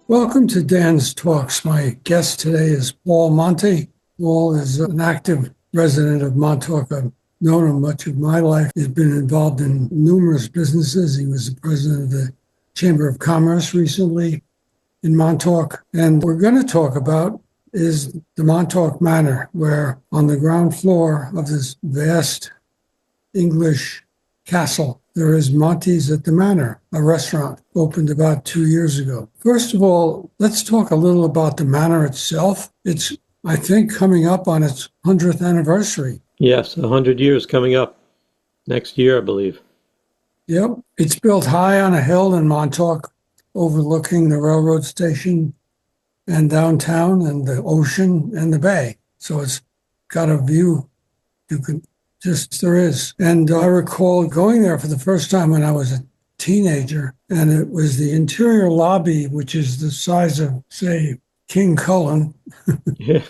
Welcome to Dan's Talks. My guest today is Paul Monte. Paul is an active resident of Montauk. I've known him much of my life. He's been involved in numerous businesses. He was the president of the Chamber of Commerce recently in Montauk. And we're going to talk about is the Montauk Manor, where on the ground floor of this vast English castle, there is Monte's at the Manor, a restaurant opened about 2 years ago. First of all, let's talk a little about the Manor itself. It's, I think, coming up on its 100th anniversary. Yes, 100 years coming up next year, I believe. Yep. It's built high on a hill in Montauk, overlooking the railroad station and downtown and the ocean and the bay. So it's got a view you can there is. And I recall going there for the first time when I was a teenager, and it was the interior lobby, which is the size of, say, King Cullen. Yeah.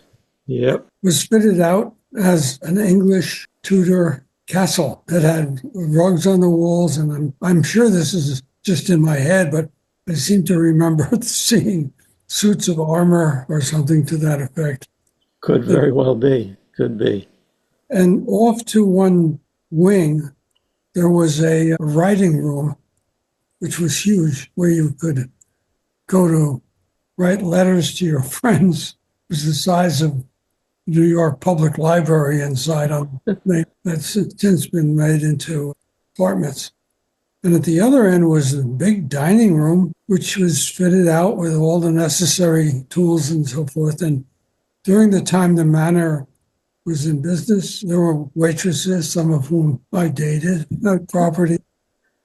Yep. Was fitted out as an English Tudor castle that had rugs on the walls. And I'm sure this is just in my head, but I seem to remember seeing suits of armor or something to that effect. Could very well be. Could be. And off to one wing, there was a writing room, which was huge, where you could go to write letters to your friends. It was the size of New York Public Library inside. That's since been made into apartments. And at the other end was the big dining room, which was fitted out with all the necessary tools and so forth. And during the time the Manor was in business, there were waitresses, some of whom I dated at property.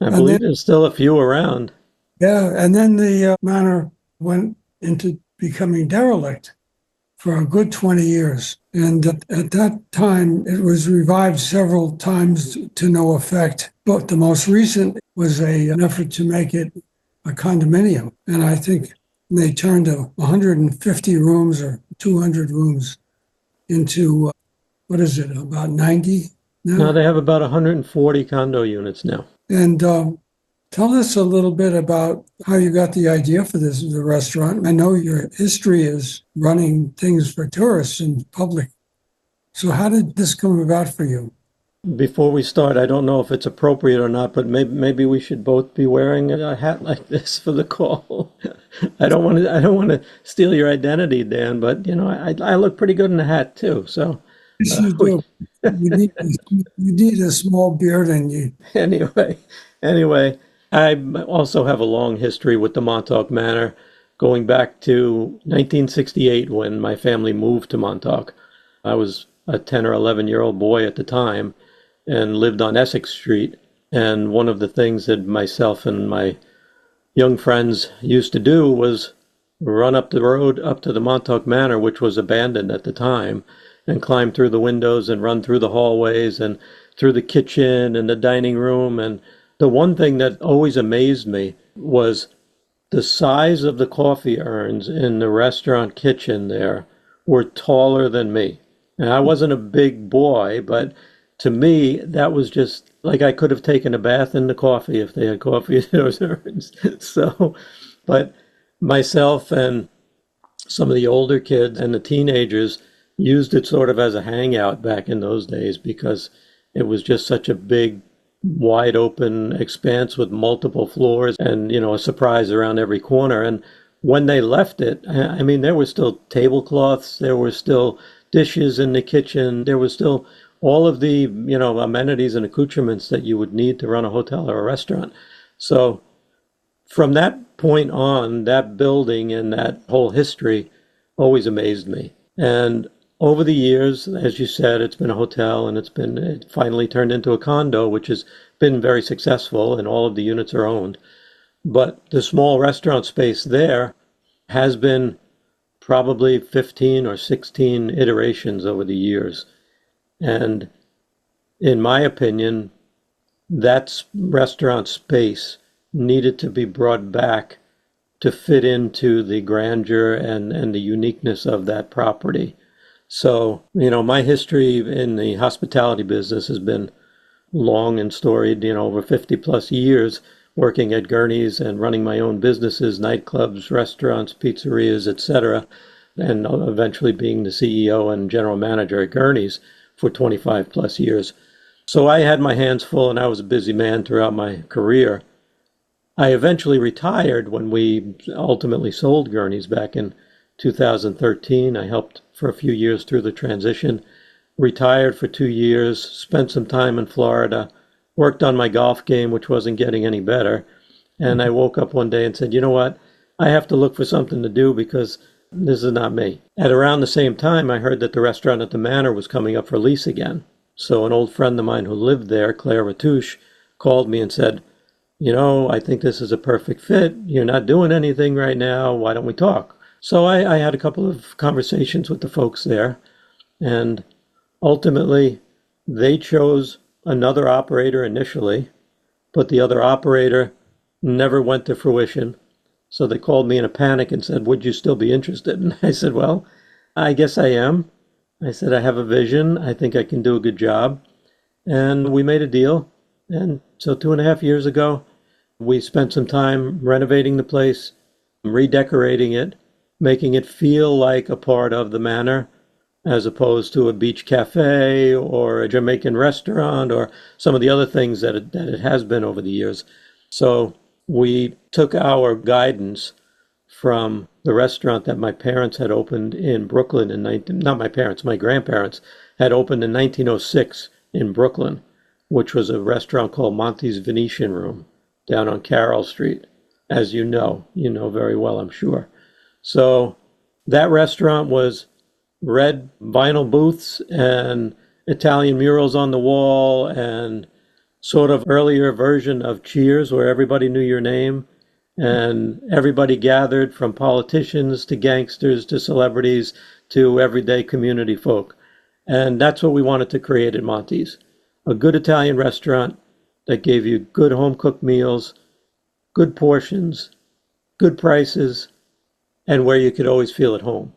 I believe there's still a few around. Yeah, and then the Manor went into becoming derelict for a good 20 years. And at that time, it was revived several times to no effect. But the most recent was an effort to make it a condominium. And I think they turned 150 rooms or 200 rooms into what is it, about 90 now? No, they have about 140 condo units now. And tell us a little bit about how you got the idea for this as a restaurant. I know your history is running things for tourists in public. So how did this come about for you? Before we start, I don't know if it's appropriate or not, but maybe we should both be wearing a hat like this for the call. I don't want to steal your identity, Dan, but I look pretty good in a hat too. So. Yes, you do. You need a small beard and you. Anyway, I also have a long history with the Montauk Manor, going back to 1968 when my family moved to Montauk. I was a 10 or 11-year-old boy at the time and lived on Essex Street. And one of the things that myself and my young friends used to do was run up the road up to the Montauk Manor, which was abandoned at the time, and climb through the windows and run through the hallways and through the kitchen and the dining room. And the one thing that always amazed me was the size of the coffee urns in the restaurant kitchen there were taller than me. And I wasn't a big boy, but to me, that was just like I could have taken a bath in the coffee if they had coffee in those urns. But myself and some of the older kids and the teenagers used it sort of as a hangout back in those days because it was just such a big, wide open expanse with multiple floors and, a surprise around every corner. And when they left it, I mean, there were still tablecloths, there were still dishes in the kitchen, there was still all of the, amenities and accoutrements that you would need to run a hotel or a restaurant. So from that point on, that building and that whole history always amazed me. And over the years, as you said, it's been a hotel and it finally turned into a condo, which has been very successful and all of the units are owned. But the small restaurant space there has been probably 15 or 16 iterations over the years. And in my opinion, that restaurant space needed to be brought back to fit into the grandeur and the uniqueness of that property. So, my history in the hospitality business has been long and storied, over 50 plus years. working at Gurney's and running my own businesses, nightclubs, restaurants, pizzerias, etc., and eventually being the CEO and general manager at Gurney's for 25 plus years. So I had my hands full and I was a busy man throughout my career. I eventually retired when we ultimately sold Gurney's back in 2013. I helped for a few years through the transition, retired for 2 years, spent some time in Florida, worked on my golf game, which wasn't getting any better. And I woke up one day and said, you know what? I have to look for something to do because this is not me. At around the same time, I heard that the restaurant at the Manor was coming up for lease again. So an old friend of mine who lived there, Claire Ratouche, called me and said, you know, I think this is a perfect fit. You're not doing anything right now. Why don't we talk? So I had a couple of conversations with the folks there, and ultimately they chose another operator initially, but the other operator never went to fruition. So they called me in a panic and said, would you still be interested? And I said, well, I guess I am. I said, I have a vision. I think I can do a good job. And we made a deal. And so 2.5 years ago, we spent some time renovating the place, redecorating it, making it feel like a part of the Manor, as opposed to a beach cafe or a Jamaican restaurant or some of the other things that it has been over the years. So we took our guidance from the restaurant that my parents had opened in Brooklyn not my parents, my grandparents had opened in 1906 in Brooklyn, which was a restaurant called Monte's Venetian Room down on Carroll Street. As you know very well, I'm sure. So that restaurant was red vinyl booths and Italian murals on the wall and sort of earlier version of Cheers where everybody knew your name and everybody gathered, from politicians to gangsters to celebrities to everyday community folk. And that's what we wanted to create at Monte's. A good Italian restaurant that gave you good home-cooked meals, good portions, good prices, and where you could always feel at home.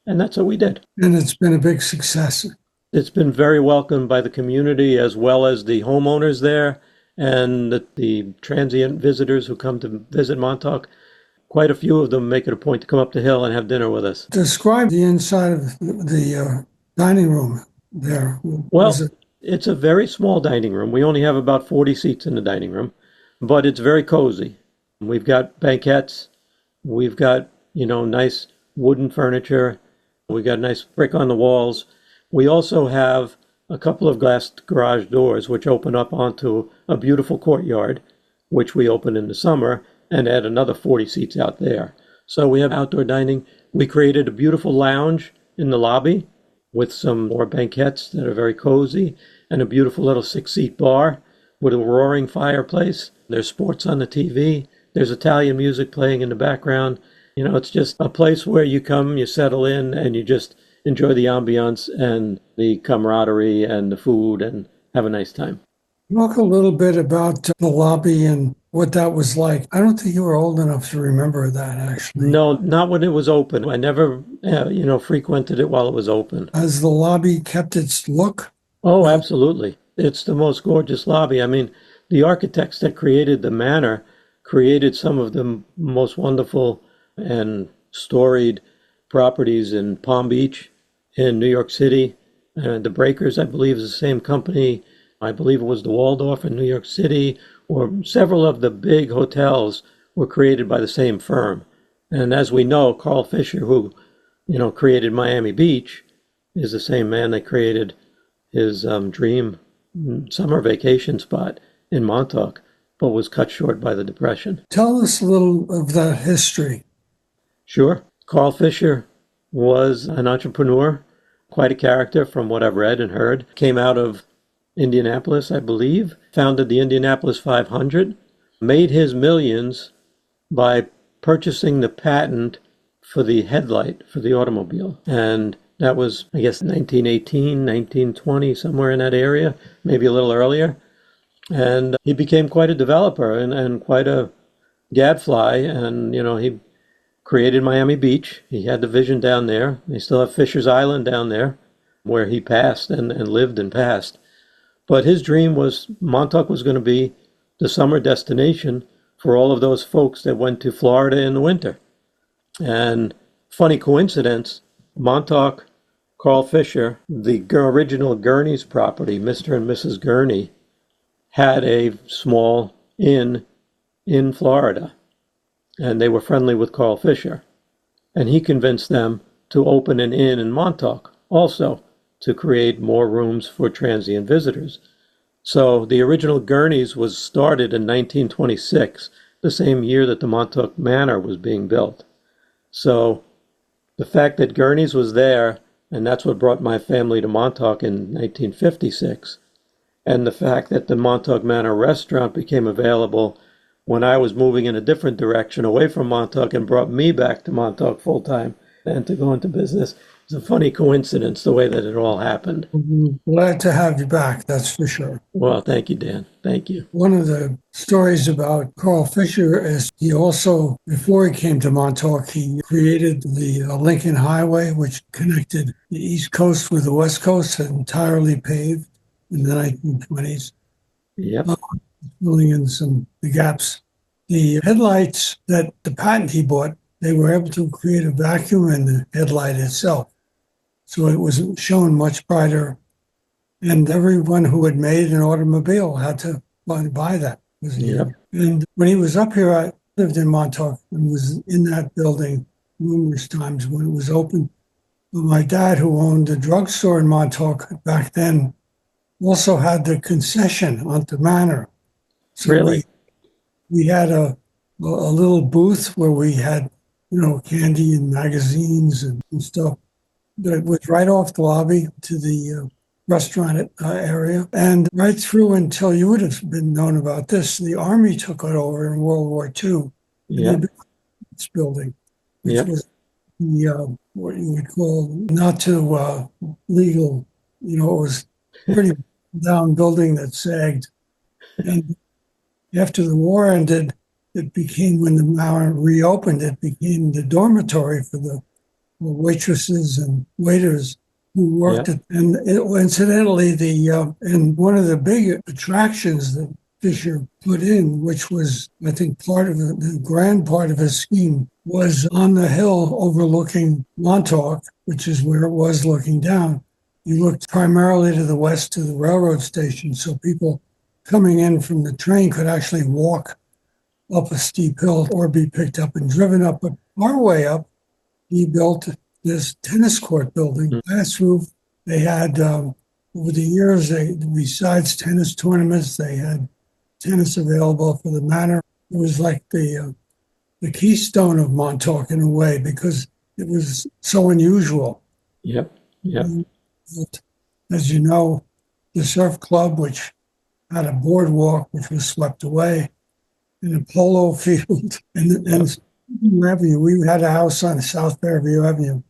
And that's what we did. And it's been a big success. It's been very welcomed by the community as well as the homeowners there and the transient visitors who come to visit Montauk. Quite a few of them make it a point to come up the hill and have dinner with us. Describe the inside of the dining room there. Well, it's a very small dining room. We only have about 40 seats in the dining room, but it's very cozy. We've got banquettes. We've got, nice wooden furniture. We've got nice brick on the walls. We also have a couple of glass garage doors which open up onto a beautiful courtyard, which we open in the summer and add another 40 seats out there. So we have outdoor dining. We created a beautiful lounge in the lobby with some more banquettes that are very cozy and a beautiful little 6-seat bar with a roaring fireplace. There's sports on the TV. There's Italian music playing in the background. It's just a place where you come, you settle in, and you just enjoy the ambiance and the camaraderie and the food and have a nice time. Talk a little bit about the lobby and what that was like. I don't think you were old enough to remember that, actually. No, not when it was open. I never, frequented it while it was open. Has the lobby kept its look? Oh, absolutely. It's the most gorgeous lobby. I mean, the architects that created the Manor created some of the most wonderful and storied properties in Palm Beach, in New York City. The Breakers, I believe, is the same company. I believe it was the Waldorf in New York City, or several of the big hotels were created by the same firm. And as we know, Carl Fisher, who, created Miami Beach, is the same man that created his dream summer vacation spot in Montauk, but was cut short by the Depression. Tell us a little of that history. Sure. Carl Fisher was an entrepreneur, quite a character from what I've read and heard. Came out of Indianapolis, I believe, founded the Indianapolis 500, made his millions by purchasing the patent for the headlight for the automobile. And that was, I guess, 1918, 1920, somewhere in that area, maybe a little earlier. And he became quite a developer and quite a gadfly. And, he created Miami Beach. He had the vision down there. They still have Fisher's Island down there where he passed and lived and passed. But his dream was Montauk was going to be the summer destination for all of those folks that went to Florida in the winter. And funny coincidence, Montauk, Carl Fisher, the original Gurney's property, Mr. and Mrs. Gurney, had a small inn in Florida, and they were friendly with Carl Fisher. And he convinced them to open an inn in Montauk also to create more rooms for transient visitors. So the original Gurney's was started in 1926, the same year that the Montauk Manor was being built. So the fact that Gurney's was there, and that's what brought my family to Montauk in 1956, and the fact that the Montauk Manor restaurant became available when I was moving in a different direction away from Montauk and brought me back to Montauk full-time and to go into business. It's a funny coincidence the way that it all happened. Glad to have you back, that's for sure. Well, thank you, Dan. Thank you. One of the stories about Carl Fisher is he also, before he came to Montauk, he created the Lincoln Highway, which connected the East Coast with the West Coast, entirely paved in the 1920s. Yep. Filling in the gaps. The headlights that the patent he bought, they were able to create a vacuum in the headlight itself. So it was shown much brighter. And everyone who had made an automobile had to buy that. Yep. And when he was up here, I lived in Montauk and was in that building numerous times when it was open. But my dad, who owned a drugstore in Montauk back then, also had the concession on the manor. So Really? we had a little booth where we had, candy and magazines and stuff that was right off the lobby to the restaurant area. And right through until you would have been known about this, the Army took it over in World War II. Yeah. This building, which was the, what you would call not too legal. It was pretty down building that sagged. And after the war ended, it became, when the Manor reopened, it became the dormitory for the waitresses and waiters who worked at. And incidentally, and one of the big attractions that Fisher put in, which was, I think, part of the grand part of his scheme, was on the hill overlooking Montauk, which is where it was looking down. You looked primarily to the west to the railroad station, so people coming in from the train could actually walk up a steep hill or be picked up and driven up. But our way up, he built this tennis court building, glass roof. They had, over the years, besides tennis tournaments, they had tennis available for the manor. It was like the keystone of Montauk in a way, because it was so unusual. Yep. As you know, the surf club, which had a boardwalk which was swept away, and a polo field, and Avenue. We had a house on South Fairview Avenue.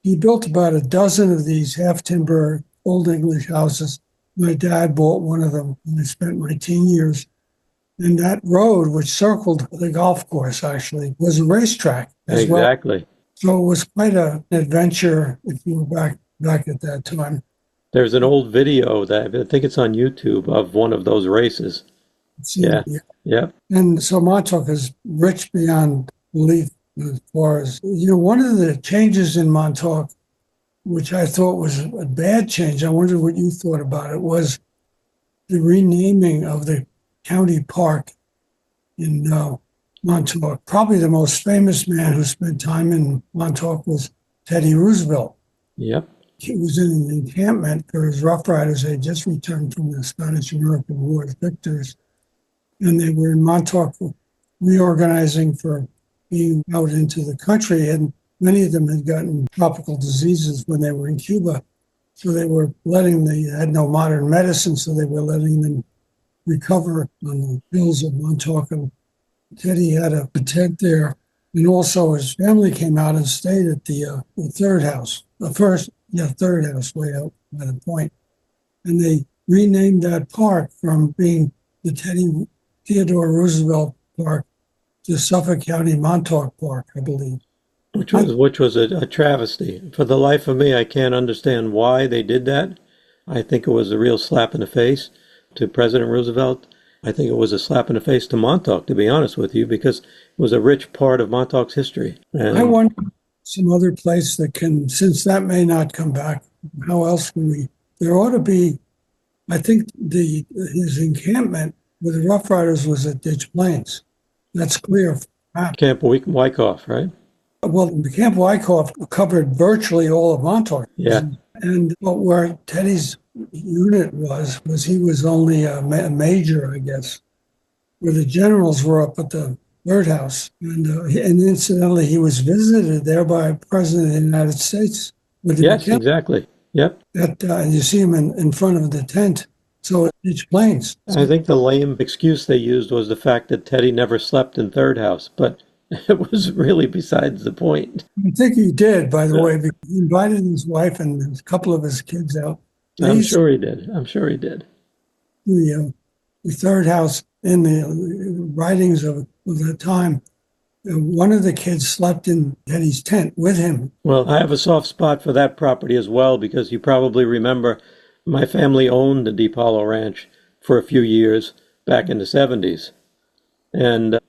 He built about a dozen of these half-timber Old English houses. My dad bought one of them, and I spent my teen years. And that road, which circled the golf course, actually, was a racetrack as well. Exactly. So it was quite an adventure if you were back at that time. There's an old video that I think it's on YouTube of one of those races. Yeah. And so Montauk is rich beyond belief as far as, one of the changes in Montauk, which I thought was a bad change, I wonder what you thought about it, was the renaming of the county park in Montauk. Probably the most famous man who spent time in Montauk was Teddy Roosevelt. Yep. He was in an encampment for his Rough Riders. They had just returned from the Spanish-American War as victors. And they were in Montauk reorganizing for being out into the country. And many of them had gotten tropical diseases when they were in Cuba. So they had no modern medicine, so they were letting them recover on the hills of Montauk. And Teddy had a tent there. And also his family came out and stayed at the third house. Third house way out by the point. And they renamed that park from being the Theodore Roosevelt Park to Suffolk County Montauk Park, I believe. Which was a travesty. For the life of me, I can't understand why they did that. I think it was a real slap in the face to President Roosevelt. I think it was a slap in the face to Montauk, to be honest with you, because it was a rich part of Montauk's history. I wonder some other place that can, since that may not come back, how else can we? There ought to be. I think his encampment with the Rough Riders was at Ditch Plains. That's clear. Camp Wyckoff, right? Well, Camp Wyckoff covered virtually all of Montauk. Yeah. And where Teddy's unit was he was only a major, I guess, where the generals were up at the birdhouse. And incidentally, he was visited there by a president of the United States. Yes, exactly. Yep. And you see him in front of the tent. So it's plains. I think the lame excuse they used was the fact that Teddy never slept in Third House, but it was really besides the point. I think he did, by the way, because he invited his wife and a couple of his kids out. I'm sure he did. The Third House, in the writings of the time, one of the kids slept in Teddy's tent with him. Well, I have a soft spot for that property as well, because you probably remember my family owned the Deep Hollow Ranch for a few years back in the 70s. And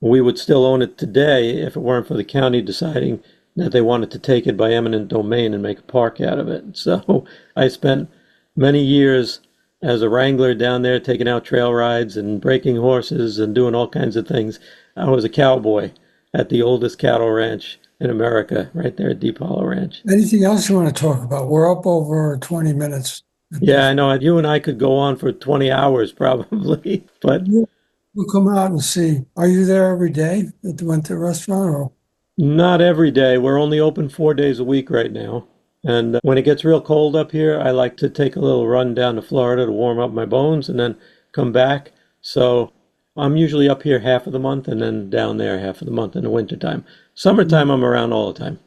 we would still own it today if it weren't for the county deciding that they wanted to take it by eminent domain and make a park out of it. So I spent many years as a wrangler down there, taking out trail rides and breaking horses and doing all kinds of things. I was a cowboy at the oldest cattle ranch in America, right there at Deep Hollow Ranch. Anything else you want to talk about? We're up over 20 minutes. Yeah, I know. You and I could go on for 20 hours probably, but we'll come out and see. Are you there every day at the Winter Restaurant? Or? Not every day. We're only open 4 days a week right now. And when it gets real cold up here, I like to take a little run down to Florida to warm up my bones and then come back. So I'm usually up here half of the month and then down there half of the month in the wintertime. Summertime, I'm around all the time.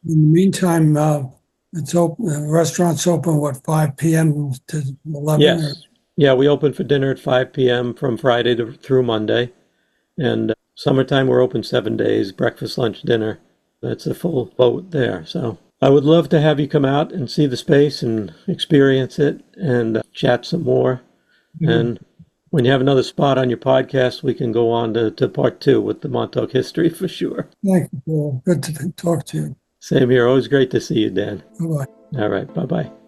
In the meantime, it's open. The restaurant's open, 5 p.m. to 11? Yes. Yeah, we open for dinner at 5 p.m. from Friday through Monday. And summertime, we're open 7 days, breakfast, lunch, dinner. That's a full boat there. So I would love to have you come out and see the space and experience it and chat some more. Mm-hmm. And when you have another spot on your podcast, we can go on to part 2 with the Montauk history for sure. Thank you, Paul. Good to talk to you. Same here. Always great to see you, Dan. Bye-bye. All right. Bye-bye.